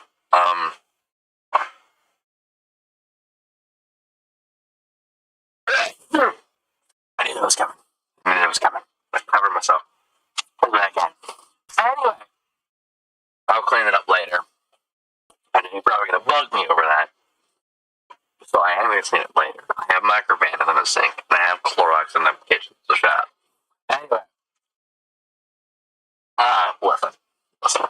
I knew that was coming. I covered myself. As I can. Anyway, I'll clean it up later. I know you're probably going to bug me over that. So I am going to clean it later. I have microband in the sink, and I have Clorox in the kitchen, so shut up. Anyway. Listen.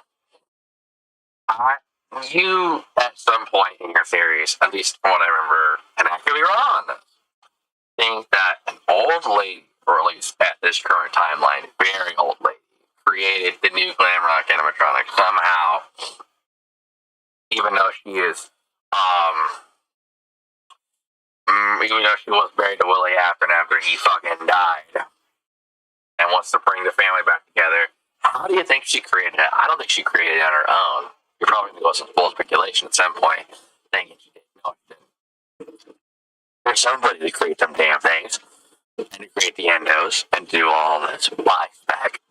You, at some point in your theories, at least from what I remember, and I could be wrong on this, think that an old lady, or at least at this current timeline, very old lady, created the new glam rock animatronic somehow, even though she is, even though she was married to Willie after he fucking died, and wants to bring the family back together. How do you think she created it? I don't think she created it on her own. You're probably going to go with some full speculation at some point, thinking she didn't know it. There's somebody to create them damn things, and to create the endos, and do all this life back.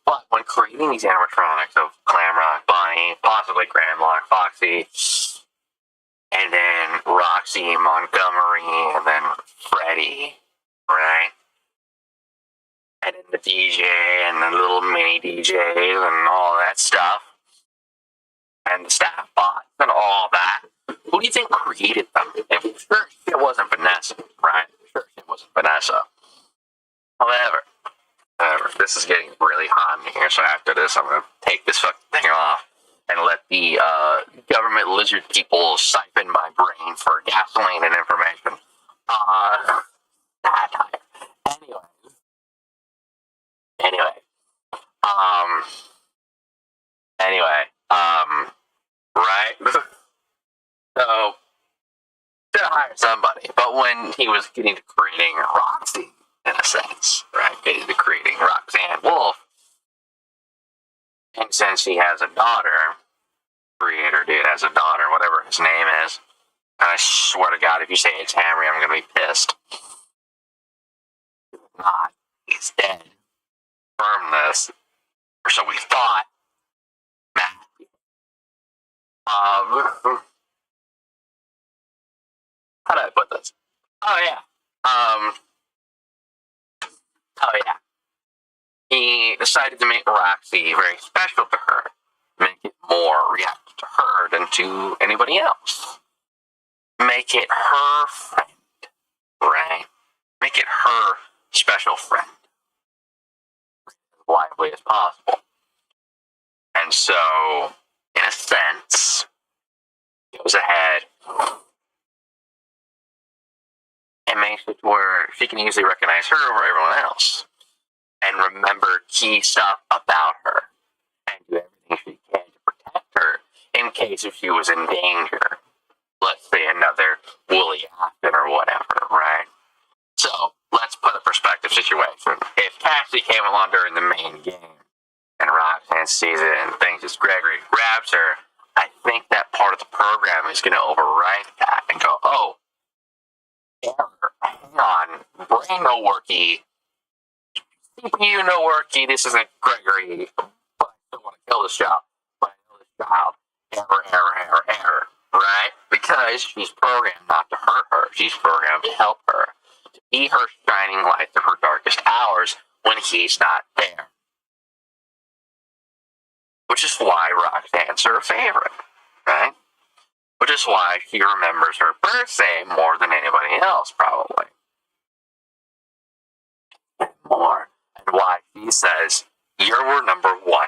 But when creating these animatronics of Glamrock, Bonnie, possibly Gramlock, Foxy, and then Roxy, Montgomery, and then Freddy, right? And then the DJ, and the little mini DJs, and all that stuff. And the staff bots, and all that. Who do you think created them? And sure, it wasn't Vanessa, right? Sure, it wasn't Vanessa. However, this is getting really hot in here, so after this, I'm going to take this fucking thing off and let the government lizard people siphon my brain for gasoline and information. Satire. Right? So, to hire somebody, but when he was getting to creating Roxy, in a sense, right? Getting to creating Roxanne Wolf, and since he has a daughter, creator dude has a daughter, whatever his name is, and I swear to God, if you say it's Henry, I'm gonna be pissed. If not, he's dead. Confirm this, or so we thought. How do I put this? Oh yeah. He decided to make Roxy very special to her. Make it more react to her than to anybody else. Make it her friend, right? her special friend as lively as possible. And so, in a sense, goes ahead and makes it where she can easily recognize her over everyone else and remember key stuff about her and do everything she can to protect her in case if she was in danger. Let's say another woolly Afton or whatever, right? So, let's put a perspective situation. If Cassie came along during the main game and Roxanne sees it and thinks it's Gregory, grabs her, I think that part of the program is going to override that and go, oh, error, hang on, brain no worky, CPU no worky, this isn't Gregory, but I still want to kill this child, but I know this child, error, right? Because she's programmed not to hurt her, she's programmed to help her, to be her shining light through her darkest hours when he's not there. Which is why Roxanne's her favorite, right? Which is why she remembers her birthday more than anybody else, probably. And more. And why she says, you were number one,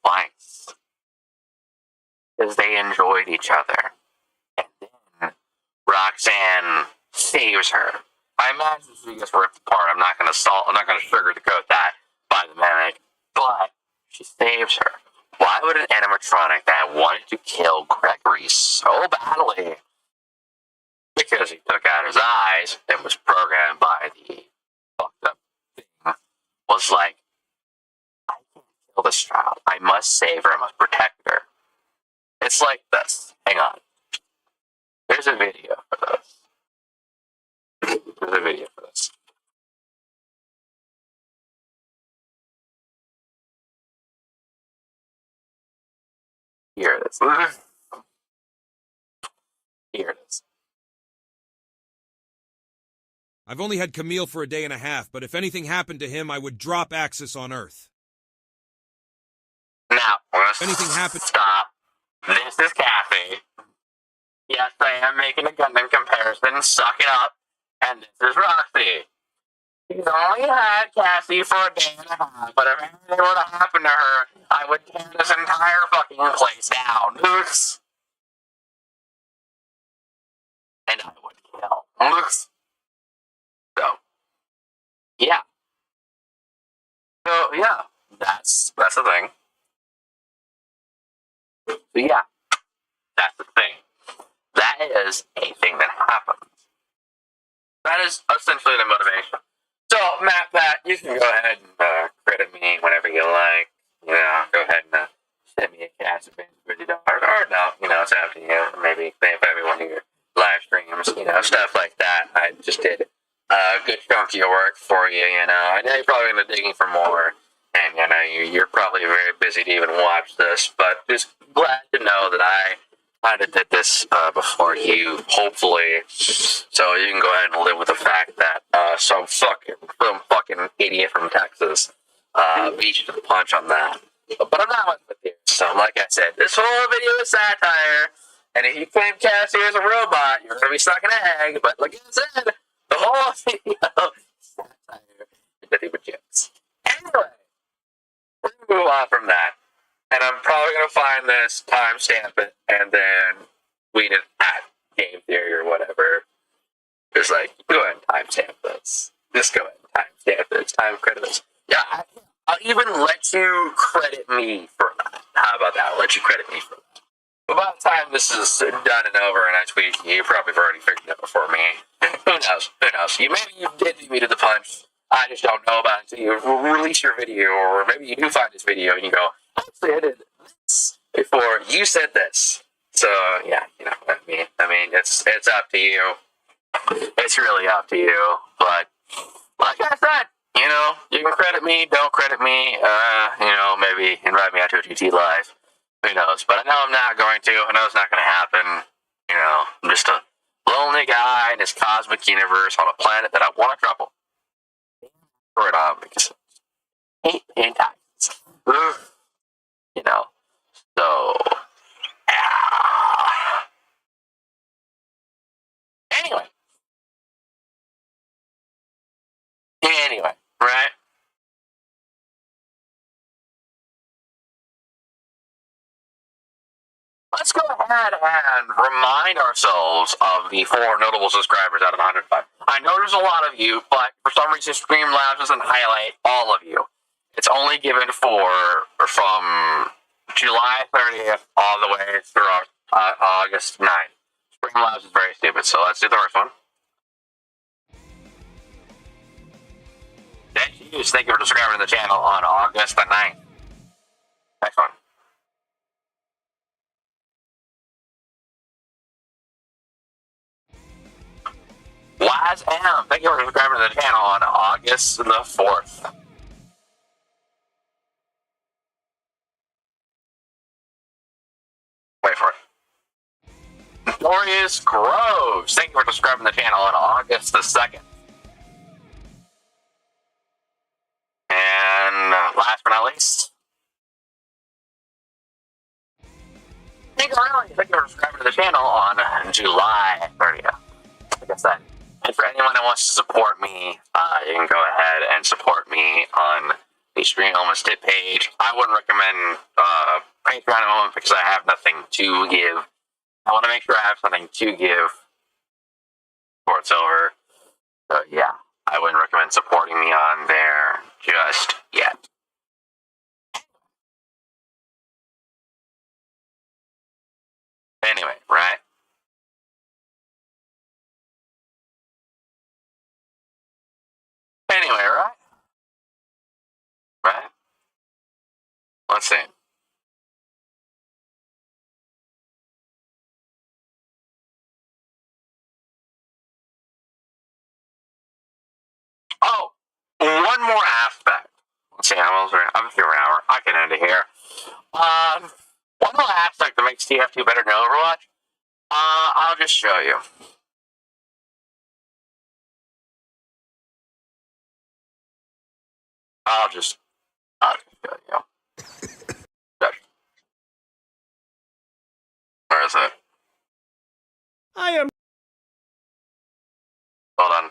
twice. Because they enjoyed each other. And then Roxanne saves her. I imagine she gets ripped apart. I'm not going to sugarcoat that by the minute. But she saves her. Why would an animatronic that wanted to kill Gregory so badly, because he took out his eyes and was programmed by the fucked up thing, was like, I can't kill this child. I must save her. I must protect her. It's like this. Hang on. There's a video for this. There's a video for this. Here it is. Here it is. I've only had Camille for a day and a half, but if anything happened to him, I would drop Axis on Earth. Now, If anything happened... Stop. This is Kathy. Yes, I am making a Gundam comparison. Suck it up. And this is Roxy. She's only had Cassie for a day and a half, but if anything were to happen to her, I would tear this entire fucking place down. And I would kill. So, yeah. So, yeah, that's the thing. So, yeah, that's the thing. That is a thing that happens. That is essentially the motivation. So, Matt, you can go ahead and credit me whenever you like. You know, go ahead and send me a cash advance of $50. Or no, you know, it's up to you. Maybe if everyone of your live streams, you know, stuff like that. I just did a good chunk of your work for you, you know. I know you're probably going to be digging for more. And, you know, you're probably very busy to even watch this. But just glad to know that I kind of did this before you, hopefully, so you can go ahead and live with the fact that some fucking idiot from Texas beat you to the punch on that. But I'm not much with you. So, like I said, this whole video is satire, and if you claim Cassie as a robot, you're going to be stuck in an egg. But like I said, the whole video is satire and nothing but jokes. Anyway, we're going to move on from that. And I'm probably going to find this, timestamp it, and then tweet it at Game Theory or whatever. Just like, go ahead and timestamp this. Just go ahead and timestamp this. Time credit this. Yeah, I'll even let you credit me for that. How about that? I'll let you credit me for that. But by the time this is done and over and I tweet you probably have already figured it out before me. Who knows? Who knows? Maybe you did beat me to the punch. I just don't know about it until you release your video, or maybe you do find this video and you go, actually, I did this before you said this. So, yeah, you know what I mean. I mean, it's up to you. It's really up to you. But, like I said, you know, you can credit me, don't credit me. You know, maybe invite me out to a GT Live. Who knows? But I know I'm not going to. I know it's not going to happen. You know, I'm just a lonely guy in this cosmic universe on a planet that I want to trouble. It on because I hate paying taxes. You know, so anyway, Anyway, right? Let's go ahead and remind ourselves of the 4 notable subscribers out of 105. I know there's a lot of you, but for some reason Streamlabs doesn't highlight all of you. It's only given from July 30th all the way through August 9th. Streamlabs is very stupid, so let's do the first one. Thank you for subscribing to the channel on August the 9th. Next one. Waz M, thank you for subscribing to the channel on August the 4th. Wait for it. Dorius Groves, thank you for subscribing to the channel on August the 2nd. And last but not least, thank you for subscribing to the channel on July 30th. I guess that. And for anyone that wants to support me, you can go ahead and support me on the Stream Almost Tip page. I wouldn't recommend Patreon at the moment because I have nothing to give. I want to make sure I have something to give before it's over. So yeah, I wouldn't recommend supporting me on there just yet. Anyway, right? Anyway, right? Right? Let's see. Oh, one more aspect. Let's see, I'm here for an hour. I can end it here. One more aspect that makes TF2 better than Overwatch. I'll just show you. I'll just show you. Where is it? I am. Hold on.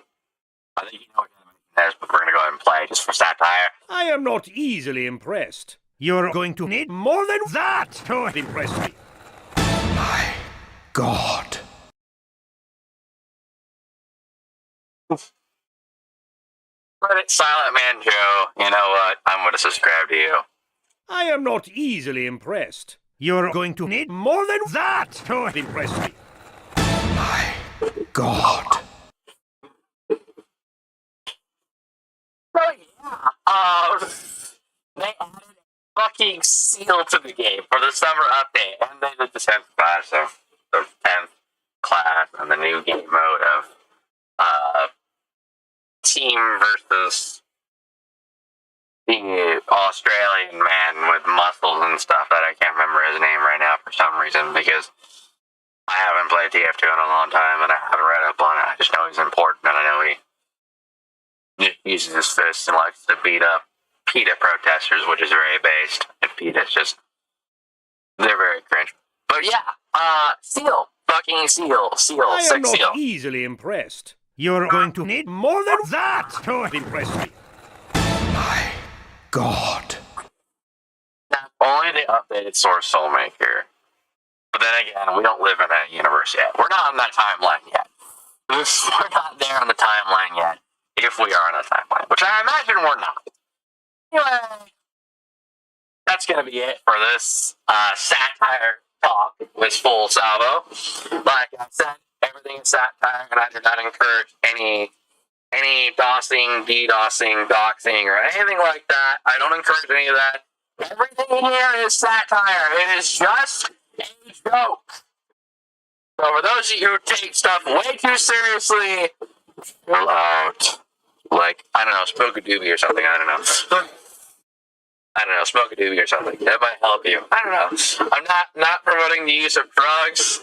I think you know what it is, but we're gonna go ahead and play just for satire. I am not easily impressed. You're going to need more than that to impress me. My God. Reddit Silent Man Joe, you know what? I'm gonna subscribe to you. I am not easily impressed. You're going to need more than that to impress me. My God. Oh yeah. They added a fucking seal to the game for the summer update, and they did the 10th class of the 10th class and the new game mode of team versus the Australian man with muscles and stuff that I can't remember his name right now for some reason because I haven't played TF2 in a long time and I haven't read up on it. I just know he's important and I know he uses his fists and likes to beat up PETA protesters, which is very based. And PETA's just, they're very cringe. But yeah, Seal. Fucking Seal. Seal. I am Sick not Seal. easily impressed. You're going to need more than that to impress me. My God. Not only they updated Source Soulmaker, but then again, we don't live in that universe yet. We're not on that timeline yet. We're not there on the timeline yet, if we are on a timeline, which I imagine we're not. Anyway, that's going to be it for this satire talk with FullSalvo. Like I said, everything is satire, and I do not encourage any DOSing, DDoSing, doxing, or anything like that. I don't encourage any of that. Everything here is satire. It is just a joke. So for those of you who take stuff way too seriously, chill out. Like, I don't know, smoke a doobie or something, I don't know. Smoke a doobie or something. That might help you. I don't know. I'm not promoting the use of drugs.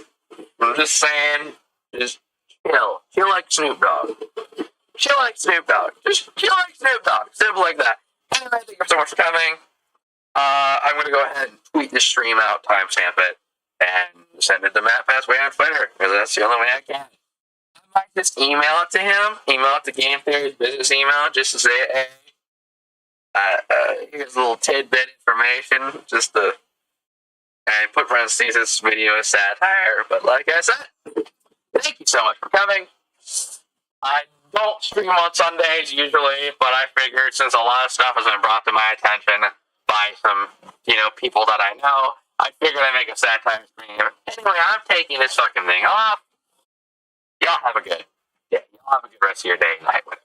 I'm just saying, just chill. Chill like Snoop Dogg. Chill like Snoop Dogg. Just chill like Snoop Dogg. Simple like that. Anyway, thank you so much for coming. I'm going to go ahead and tweet the stream out, timestamp it, and send it to Matt Passway on Twitter, because that's the only way I can. might just email it to him. Email it to Game Theory's business email just to say, hey, here's a little tidbit information, just to, and put parentheses, this video is satire. But like I said, thank you so much for coming. I don't stream on Sundays usually, but I figured since a lot of stuff has been brought to my attention by some, people that I know, I figured I'd make a satire stream. Anyway, I'm taking this fucking thing off. Y'all have a good rest of your day and night with it.